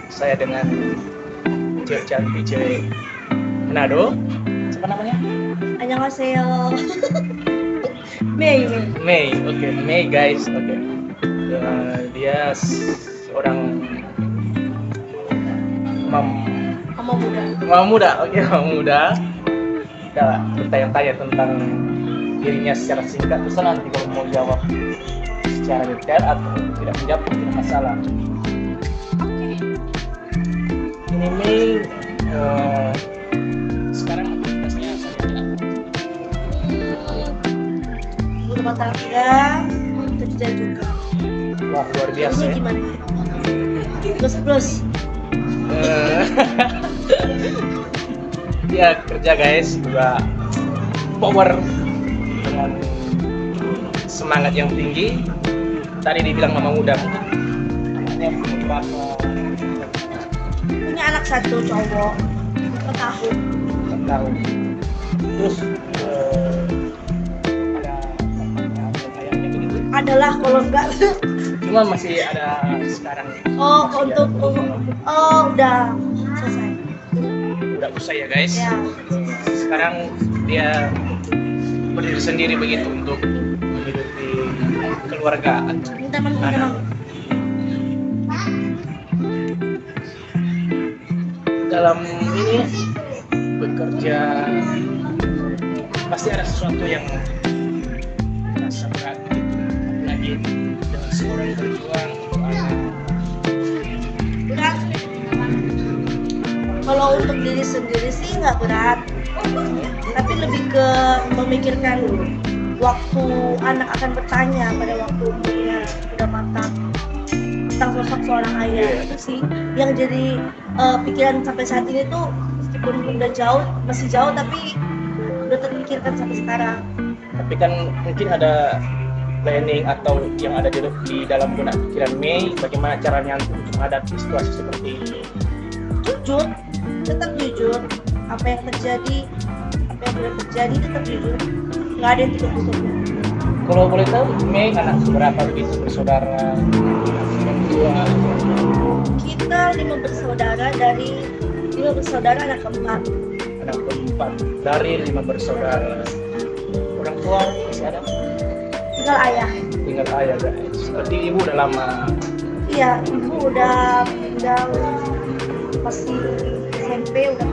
saya dengan cewek cantik, cewek Manado. Siapa namanya? Annyeonghaseyo. Mei. Mei, oke, Mei guys, oke. Dia seorang mama muda, oke, mama muda. Kita bertanya-tanya tentang dirinya secara singkat, terus nanti kalau mau jawab secara detail atau tidak menjawab tidak masalah. Ini Mei sekarang aktivitasnya Rumah tangga, kerja juga. wah luar biasa Ini ya. gimana? Plus. Dia kerja guys, juga power dengan semangat yang tinggi. Tadi dibilang mama muda, anaknya berapa Punya anak satu cowok, 4 tahun. tahun. Terus ada bapaknya atau ayahnya begitu. Adalah kalau enggak. Cuma masih ada sekarang. Udah selesai. Udah usai ya guys. Ya. Sekarang dia berdiri sendiri begitu untuk menghidupi keluarga. Minta mang. Dalam ini bekerja pasti ada sesuatu yang terasa berat gitu, apalagi dengan seorang berjuang untuk anak. Berat. Kalau untuk diri sendiri sih nggak berat, tapi lebih ke memikirkan waktu anak akan bertanya pada waktu umurnya udah matang tentang sosok seorang ayah. Itu sih yang jadi pikiran sampai saat ini tuh, meskipun udah jauh, masih jauh, tapi udah terpikirkan sampai sekarang. Tapi kan mungkin ada planning atau yang ada di dalam benak pikiran Mei, bagaimana caranya untuk menghadapi situasi seperti ini. Jujur, tetap jujur. Apa yang terjadi, apa yang belum terjadi, tetap jujur. Nggak ada yang tutup-tutupnya. Kalau boleh tahu, Mei anak berapa begitu, bersaudara? Dua. Kita 5 bersaudara, dari 5 bersaudara anak keempat. Anak keempat dari 5 bersaudara. Orang tua masih ada? Tinggal ayah. Tinggal ayah guys. Seperti ibu udah lama. Iya, ibu udah masih SMP udah.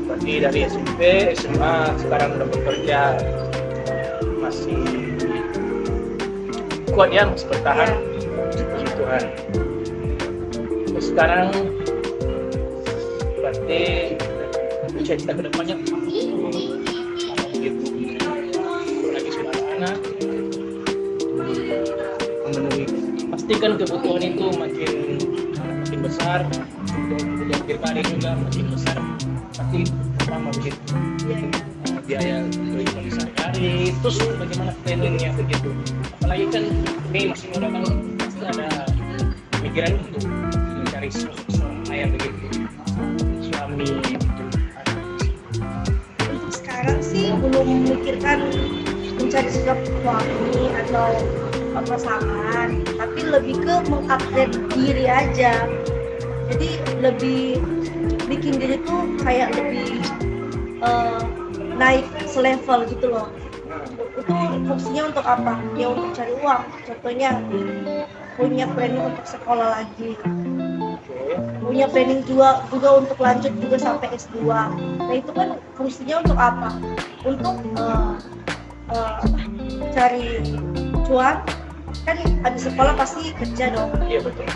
Berarti dari SMP, SMA, sekarang udah bekerja, masih kuat ya, masih bertahan. Puji Tuhan. Terus sekarang berarti cita-cita kedepannya apa begitu? Lagi sudah ada anak, memenuhi. Pastikan kebutuhan itu makin besar, kebutuhan pribadi juga makin besar. Pasti pertama begitu. Biaya kehidupan sehari-hari, terus bagaimana planningnya begitu. Apalagi kan ini masih muda kan, pasti ada pemikiran untuk mencari seorang ayah begitu, suami gitu. Untuk sekarang sih belum memikirkan mencari suami atau pasangan, tapi lebih ke mengupgrade diri aja. Jadi lebih bikin diri tuh kayak lebih naik selevel gitu loh. Itu fungsinya untuk apa? Ya untuk cari uang. Contohnya punya planning untuk sekolah lagi, punya planning juga untuk lanjut juga sampai S2. Nah itu kan fungsinya untuk apa? Untuk cari cuan. Kan habis sekolah pasti kerja dong. Iya betul.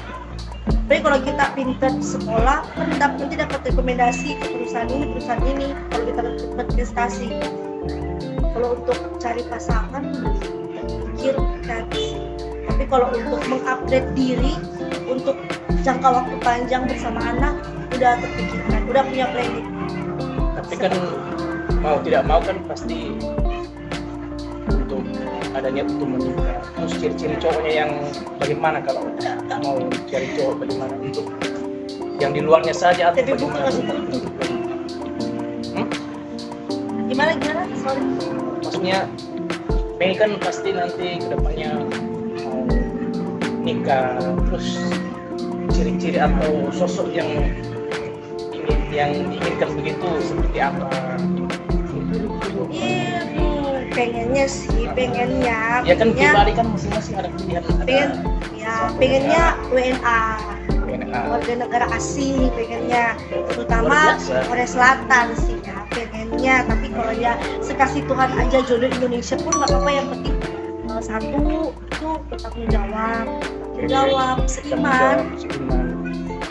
Tapi kalau kita pintar di sekolah, kan nanti dapat rekomendasi ke perusahaan ini, kalau kita berprestasi. Kalau untuk cari pasangan, pikir kreatif. Tapi kalau untuk mengupgrade diri, untuk jangka waktu panjang bersama anak, udah terpikirkan, udah punya planning. Tapi kan mau tidak mau kan pasti untuk adanya untuk menikah. Terus ciri-ciri cowoknya yang bagaimana kalau mau cari cowok, bagaimana untuk yang di luarnya saja atau Tapi bukan bagaimana? Gimana? Sorry. Maksudnya Mei kan pasti nanti kedepannya mau nikah, terus ciri-ciri atau sosok yang diinginkan begitu seperti apa? Iya, pengennya Ya kan pribadi kan masing-masing ada pilihan. pengennya WNA, WNA. warga negara asing, pengennya Luar terutama biasa. Korea Selatan sih ya, pengennya. Tapi kalau ya sekasih Tuhan aja jodoh Indonesia pun nggak apa-apa, yang penting satu itu bertanggung jawab, seiman,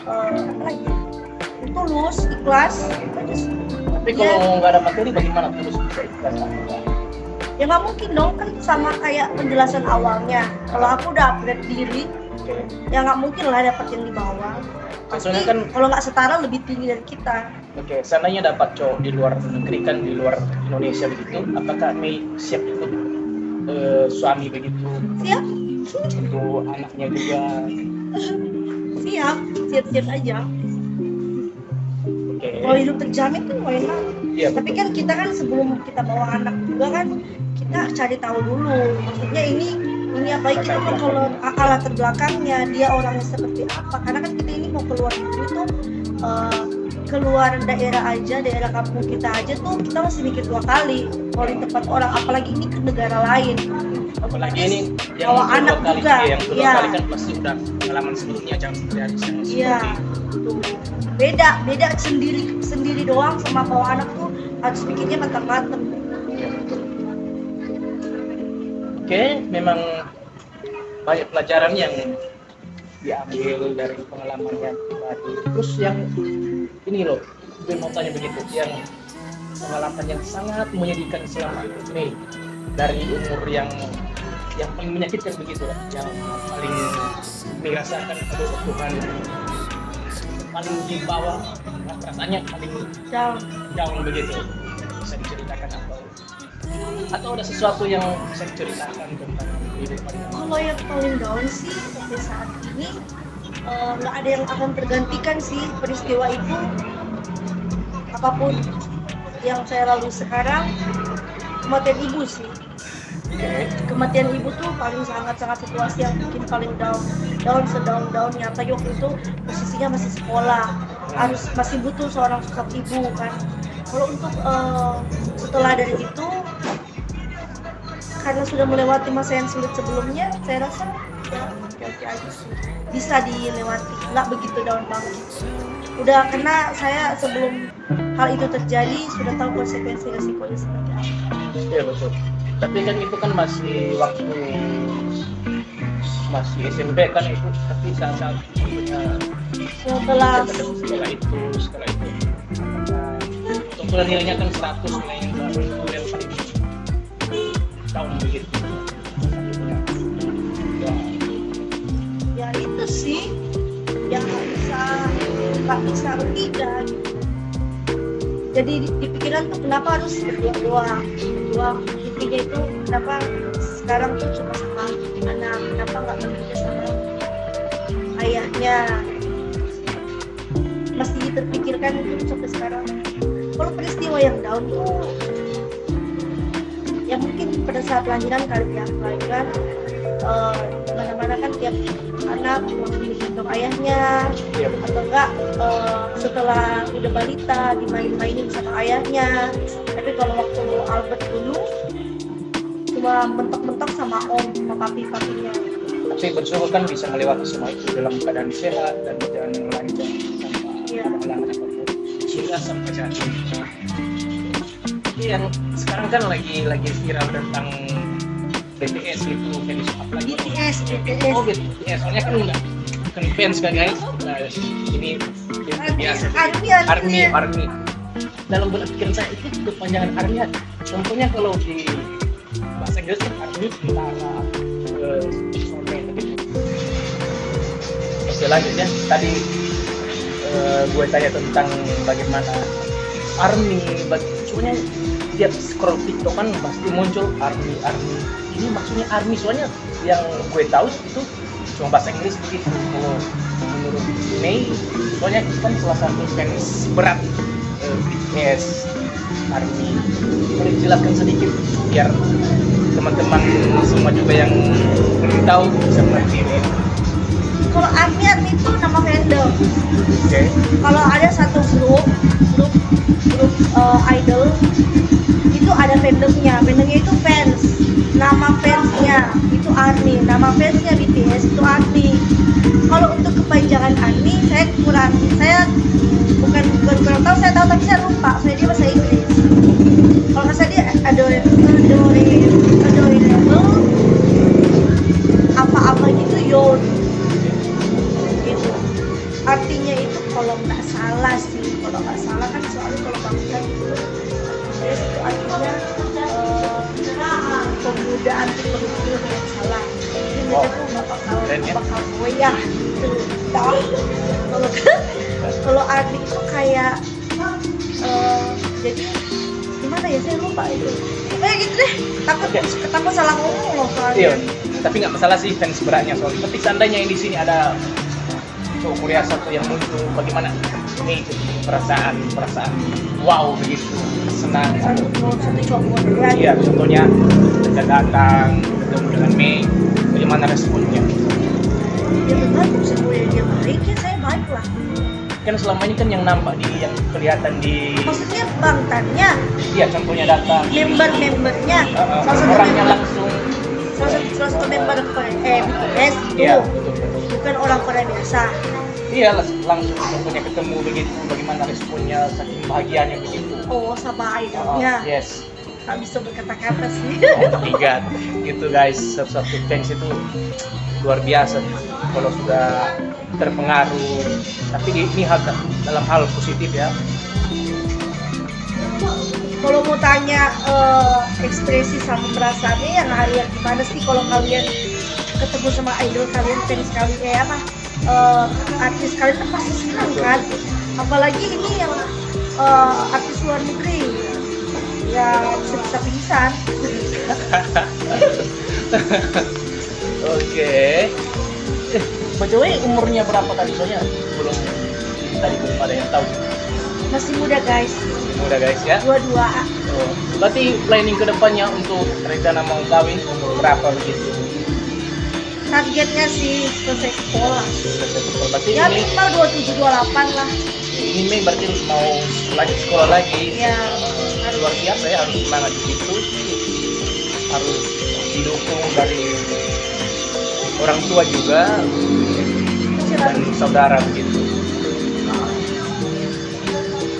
apa lagi? Tulus, ikhlas. Tapi kalau nggak ada materi bagaimana terus bisa ikhlas? Ya nggak mungkin dong, kan sama kayak penjelasan awalnya. Kalau aku udah upgrade diri, ya nggak mungkin lah dapat yang di bawah. Pasti Soalnya kan- kalau nggak setara lebih tinggi dari kita. Oke, seandainya dapat cowok di luar negeri kan, di luar Indonesia begitu, apakah Mei siap ikut suami begitu Siap, untuk anaknya juga? siap aja. Oke. Kalau hidup terjamin kan why not? Iya, Tapi kan kita kan sebelum kita bawa anak juga kan kita cari tahu dulu. Maksudnya ini apa kita mau kalau latar belakangnya dia orangnya seperti apa. Karena kan kita ini mau keluar dulu tuh keluar daerah kampung kita aja tuh kita masih mikir 2 kali kalau di tempat orang, apalagi ini ke negara lain. apalagi ini yang bawa kedua anak kali, juga. yang kedua Iya. kali kan pasti udah pengalaman sebelumnya, jangan seperti Aris yang Iya, tuh. Beda sendiri doang sama bawa anak tuh harus pikirnya matang-matang. Oke, memang banyak pelajaran yang diambil dari pengalamannya pribadi. Terus yang ini loh, gue mau tanya begitu, yang pengalaman yang sangat menyedihkan selama ini dari umur yang paling menyakitkan begitu loh, yang paling dirasakan aduh Tuhan, paling di bawah rasanya paling jauh begitu. Bisa diceritakan atau ada sesuatu yang bisa diceritakan tentang kehidupan? Kalau yang paling down sih sampai saat ini nggak ada yang akan tergantikan sih peristiwa itu. Apapun yang saya lalui sekarang, kematian ibu sih. Kematian ibu tuh paling sangat situasi yang bikin paling down sedown-downnya. Apalagi waktu itu posisinya masih sekolah, harus masih butuh seorang sosok ibu kan. Kalau untuk setelah dari itu, karena sudah melewati masa yang sulit sebelumnya, saya rasa ya oke aja sih, bisa dilewati, nggak begitu down banget. Udah kena, saya sebelum hal itu terjadi sudah tahu konsekuensi resikonya seperti apa. Iya betul. Tapi kan itu kan masih waktu masih SMP kan itu, tapi saat punya Setelah setelah itu apakah nilainya kan 100 nilainya baru itu yang paling down begitu. ya itu sih yang nggak bisa tidak. Jadi di pikiran tuh kenapa harus berdua intinya itu, kenapa sekarang tuh cuma sama anak, kenapa nggak bekerja sama ayahnya, masih terpikirkan itu sampai sekarang. Kalau peristiwa yang down tuh ya mungkin pada saat lahiran kali ya, lahiran mana-mana kan tiap anak menggendong ayahnya, atau enggak setelah udah balita dimain-mainin sama ayahnya. Tapi kalau waktu Albert dulu cuma mentok-mentok sama om, sama papi-papinya. Tapi bersyukur kan bisa melewati semua itu dalam keadaan sehat dan berjalan dengan lancar tanpa halangan apapun sehingga sampai saat ini. Yang sekarang kan lagi viral tentang BTS itu, fans apalagi BTS. Oh BTS, soalnya kan enggak bukan fans kan guys. Nah, ini biasa army. Dalam pikiran saya itu kepanjangan army. Contohnya kalau di bahasa Inggris kan army tentara, oke lanjut ya. Tadi gue tanya tentang bagaimana army, soalnya tiap scroll TikTok kan pasti muncul army. Ini maksudnya army, soalnya yang gue tahu itu cuma bahasa Inggris begitu. Kalau menurut Mei, soalnya kan salah satu fans berat BTS army. Boleh dijelaskan sedikit biar teman-teman semua juga yang belum tahu bisa mengerti ini. kalau ARMY itu nama fandom. Oke. Kalau ada satu grup idol itu ada fandomnya itu fans. Nama fansnya itu ARMY, nama fansnya BTS itu ARMY. Kalau untuk kepanjangan ARMY saya bukan kurang tahu, saya tahu tapi saya lupa, soalnya dia bahasa Inggris. Kalau nggak salah dia adorable apa-apa gitu Yon gitu. Artinya itu kalau nggak salah kan soalnya kalau bangsa itu artinya pemuda anti korupsi yang salah. Jadi mereka tuh nggak bakal goyah gitu. Kalau arti itu kayak jadi gimana ya, saya lupa itu. Kayak gitu deh, takut salah ngomong loh soalnya. Iya, tapi nggak masalah sih fans beratnya soalnya. Tapi seandainya yang di sini ada cowok Korea satu yang muncul, bagaimana ini perasaan wow begitu, senang. Satu cowok Korea. Iya, contohnya kita datang ketemu dengan Mei, bagaimana responnya? Ya tergantung sih, gue dia baik ya saya baik lah. Kan selama ini kan yang nampak yang kelihatan di, Maksudnya bangtannya, iya contohnya datang membernya, orangnya langsung. salah satu member Korea BTS itu, Iya, betul. bukan orang Korea biasa. Iya, langsung contohnya ketemu begitu, bagaimana responnya, saking bahagianya begitu. Oh, sama idolnya. Yes. Gak bisa berkata-kata sih. Tiga gitu guys, satu fans itu luar biasa kalau sudah terpengaruh, tapi ini dalam hal positif ya. Kalau mau tanya ekspresi sama perasaannya yang harian gimana sih kalau kalian ketemu sama idol kalian, fans kalian artis kalian kan pasti senang kan, apalagi ini yang artis luar negeri ya bisa pingsan. Oke. By the way, umurnya berapa tadi? Soalnya belum ada yang tahu. Masih muda guys. Muda guys ya. 22. Oh, berarti planning kedepannya untuk rencana mau kawin umur berapa begitu? Targetnya sih selesai sekolah. Berarti Ya ini minimal 27-28 lah. ini berarti mau lanjut sekolah lagi. Ya. Luar biasa ya, harus semangat di situ. Harus didukung dari orang tua juga dan saudara begitu.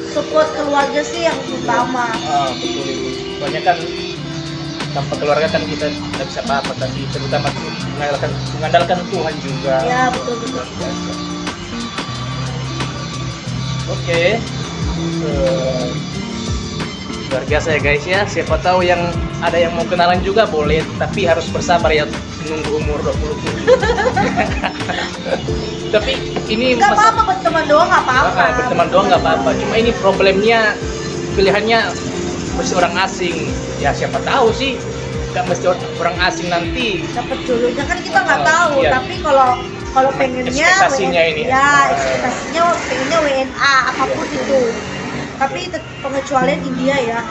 Support keluarga sih yang utama. Betul itu. Soalnya kan tanpa keluarga kan kita tidak bisa apa-apa, tapi terutama mengandalkan Tuhan juga. Ya betul. Oke. Luar biasa ya guys ya. Siapa tahu yang ada yang mau kenalan juga boleh, tapi harus bersabar ya menunggu umur 27. Tapi ini Gak apa-apa, berteman doang gak apa-apa. Berteman doang nggak apa-apa. Cuma ini problemnya pilihannya mesti orang asing. Ya siapa tahu sih nggak mesti orang asing nanti. Dapat jodohnya kan kita nggak tahu. Iya. Tapi kalau pengennya Ekspektasinya ini. Ya ekspektasinya pengennya WNA apapun Iya. itu. Tapi pengecualian India ya.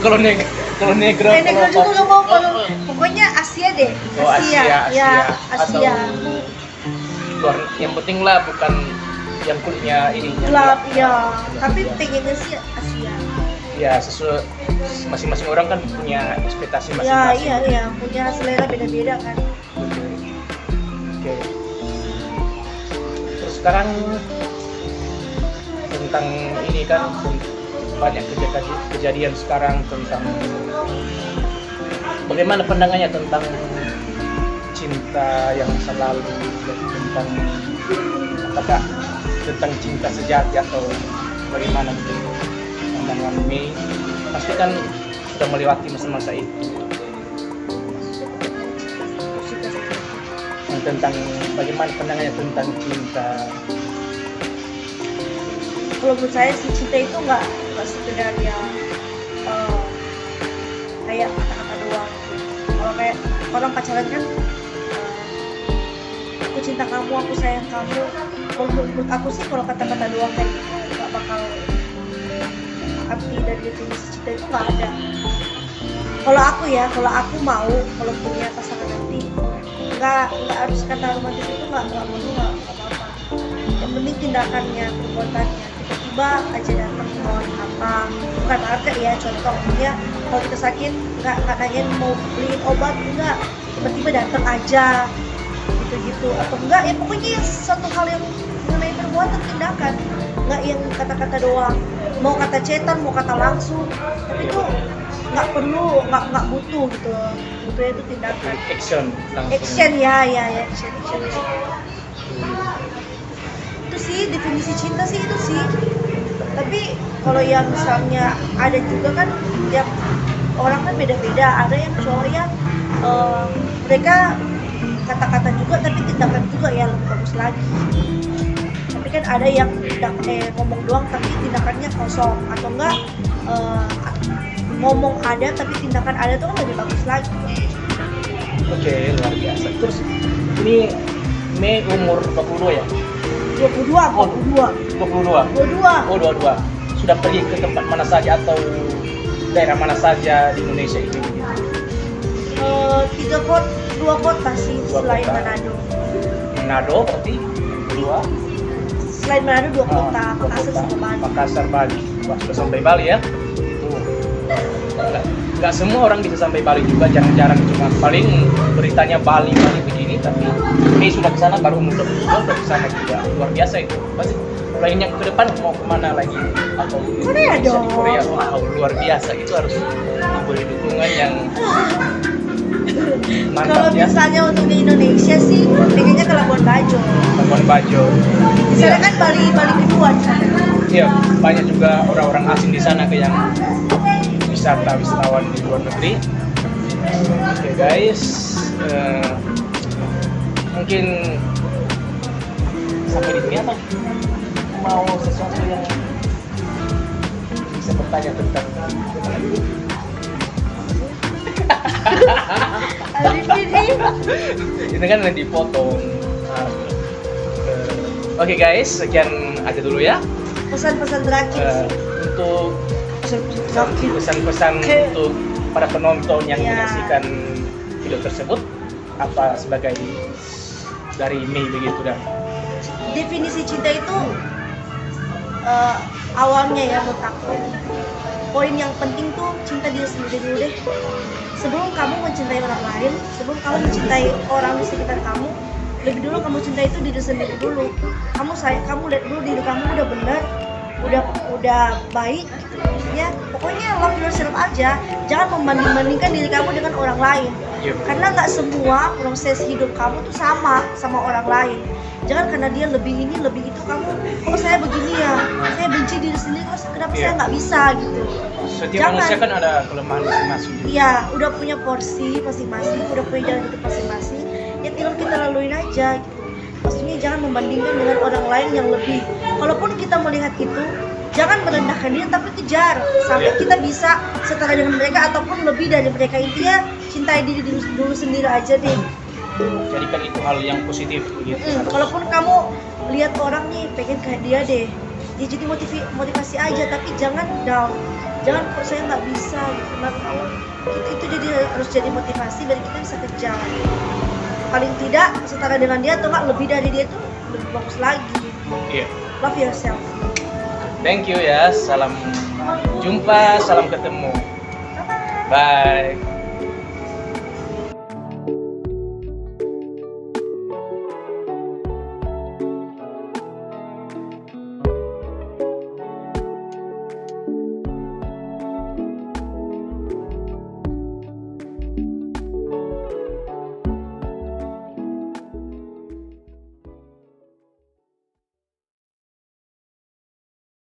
Kalau negro Negro juga nggak mau. Kalau pokoknya Asia deh. Oh, Asia. Ya Atau Asia. luar, yang penting lah bukan yang kulitnya ini. Gelap ya. Tapi pengennya sih Asia. Ya sesuai masing-masing orang kan punya ekspektasi Ya masing-masing. iya punya selera beda-beda kan. Oke. Terus sekarang tentang ini kan banyak kejadian sekarang tentang bagaimana pandangannya tentang cinta yang selalu, tentang apakah tentang cinta sejati atau bagaimana begitu pandangan Mei, pasti kan sudah melewati masa-masa itu. Tentang bagaimana pandangannya tentang cinta. Kalau menurut saya sih cinta itu nggak sekedar yang kayak kata-kata doang. Kalau kayak orang pacaran kan aku cinta kamu, aku sayang kamu. Kalau menurut aku sih kalau kata-kata doang kayak gitu nggak bakal arti dan definisi cinta itu nggak ada. Kalau aku mau kalau punya pasangan nanti nggak harus kata romantis itu nggak perlu nggak apa-apa. Yang penting tindakannya, perbuatannya. Tiba-tiba aja datang bawain apa, bukan harga ya, contohnya kalau kita sakit nggak nanyain mau beliin obat, enggak, tiba-tiba datang aja gitu-gitu, atau enggak ya pokoknya satu hal yang mengenai perbuatan, tindakan, nggak yang kata-kata doang, mau kata cetan mau kata langsung, tapi itu nggak perlu, nggak butuh gitu, butuhnya itu tindakan, Action langsung. action ya action. Itu sih definisi cinta sih itu sih. Tapi kalau yang misalnya ada juga kan yang orang kan beda-beda, ada yang cowok yang mereka kata-kata juga tapi tindakan juga ya lebih bagus lagi. Tapi kan ada yang ngomong doang tapi tindakannya kosong, atau enggak ngomong ada tapi tindakan ada tuh kan lebih bagus lagi. Oke, luar biasa. Terus ini Mei umur 22 ya? 22. Oh, 22. Sudah pergi ke tempat mana saja atau daerah mana saja di Indonesia ini? Dua kota sih selain kota. Manado. Manado berarti dua. Selain Manado dua kota, Dua Makassar kota. sama Bali. Makassar, Bali. Wah, sudah sampai Bali ya? Nggak semua orang bisa sampai Bali juga, jarang-jarang, cuma paling beritanya Bali begini, tapi ini sudah ke sana baru umur 22 udah ke sana juga. Luar biasa itu. Pasti lainnya ke depan mau kemana lagi atau Korea bisa dong. di Korea. Wow, luar biasa, itu harus diberi dukungan yang Kalau mantap ya. misalnya untuk di Indonesia sih, pengennya ke Labuan Bajo. Labuan Bajo. Di sana kan Bali kedua di sana. Iya, banyak juga orang-orang asing di sana ke yang wisatawan di luar negeri. Oke guys, mungkin sampai di sini apa? Mau sesuatu yang bisa bertanya tentang ini kan nanti dipotong. Oke guys, sekian aja dulu ya Pesan-pesan terakhir sih. untuk Terakhir. pesan-pesan untuk para penonton yang Ya. menyaksikan video tersebut, apa sebagai dari Mei begitu dan Definisi cinta itu awalnya ya menurut aku, poin yang penting tuh cinta diri sendiri dulu deh. Sebelum kamu mencintai orang lain, sebelum kamu mencintai orang di sekitar kamu, lebih dulu kamu cintai itu diri sendiri dulu. Kamu lihat dulu diri kamu udah benar, udah baik gitu. Ya pokoknya love yourself aja, jangan membanding-bandingkan diri kamu dengan orang lain. Yep. Karena nggak semua proses hidup kamu tuh sama orang lain. Jangan karena dia lebih ini lebih itu, kamu kok saya begini ya, saya benci diri sendiri, kok kenapa saya nggak bisa gitu. setiap manusia kan ada kelemahan masing-masing. Iya, udah punya porsi masing-masing, udah punya jalan hidup masing-masing, ya tinggal kita laluin aja gitu. Maksudnya jangan membandingkan dengan orang lain yang lebih. Kalaupun kita melihat itu, jangan merendahkan dia, tapi kejar sampai kita bisa setara dengan mereka ataupun lebih dari mereka. Intinya cintai diri dulu sendiri aja deh. Jadikan itu hal yang positif begitu. Kalaupun kamu lihat orang nih pengen kayak dia deh, ya jadi motivasi aja, tapi jangan down, jangan kok saya nggak bisa gitu. Nah, kalau itu jadi harus jadi motivasi dan kita bisa kejar. Paling tidak setara dengan dia atau nggak lebih dari dia tuh lebih bagus lagi. Iya. Love yourself. Thank you ya. Salam jumpa, salam ketemu. Bye.